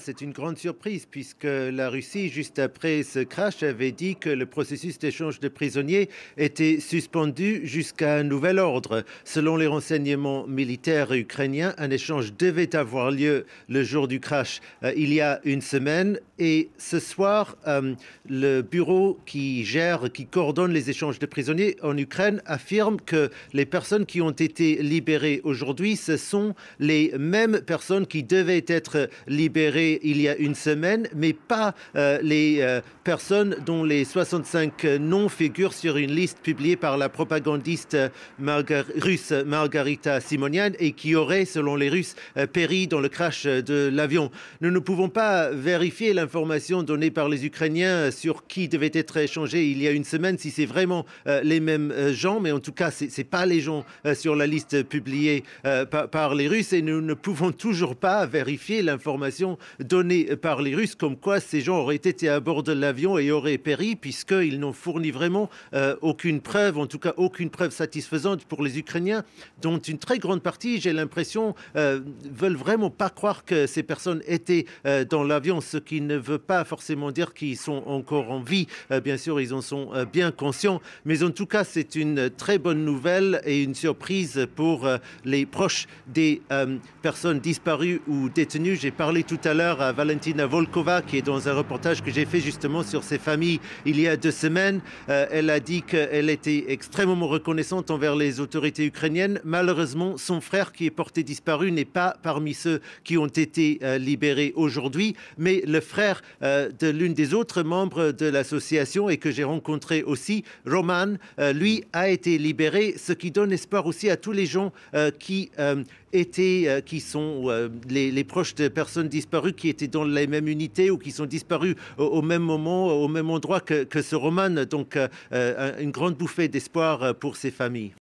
C'est une grande surprise puisque la Russie, juste après ce crash, avait dit que le processus d'échange de prisonniers était suspendu jusqu'à un nouvel ordre. Selon les renseignements militaires ukrainiens, un échange devait avoir lieu le jour du crash il y a une semaine. Et ce soir, le bureau qui coordonne les échanges de prisonniers en Ukraine affirme que les personnes qui ont été libérées aujourd'hui, ce sont les mêmes personnes qui devaient être libérées il y a une semaine, mais pas les personnes dont les 65 noms figurent sur une liste publiée par la propagandiste russe Margarita Simonian et qui auraient, selon les Russes, péri dans le crash de l'avion. Nous ne pouvons pas vérifier l'information donnée par les Ukrainiens sur qui devait être échangé il y a une semaine, si c'est vraiment les mêmes gens, mais en tout cas, ce n'est pas les gens sur la liste publiée par les Russes et nous ne pouvons toujours pas vérifier l'information donnée par les Russes comme quoi ces gens auraient été à bord de l'avion et auraient péri puisqu'ils n'ont fourni vraiment aucune preuve, en tout cas aucune preuve satisfaisante pour les Ukrainiens, dont une très grande partie, j'ai l'impression, veulent vraiment pas croire que ces personnes étaient dans l'avion, ce qui ne veut pas forcément dire qu'ils sont encore en vie. Bien sûr, ils en sont bien conscients, mais en tout cas, c'est une très bonne nouvelle et une surprise pour les proches des personnes disparues ou détenues. J'ai parlé tout à l'heure à Valentina Volkova, qui est dans un reportage que j'ai fait justement sur ces familles il y a 2 semaines. Elle a dit qu'elle était extrêmement reconnaissante envers les autorités ukrainiennes. Malheureusement, son frère qui est porté disparu n'est pas parmi ceux qui ont été libérés aujourd'hui, mais le frère de l'une des autres membres de l'association et que j'ai rencontré aussi, Roman, lui a été libéré, ce qui donne espoir aussi à tous les gens qui sont les proches de personnes disparues qui étaient dans les mêmes unités ou qui sont disparus au même moment, au même endroit que ce Roman. Donc, une grande bouffée d'espoir pour ces familles.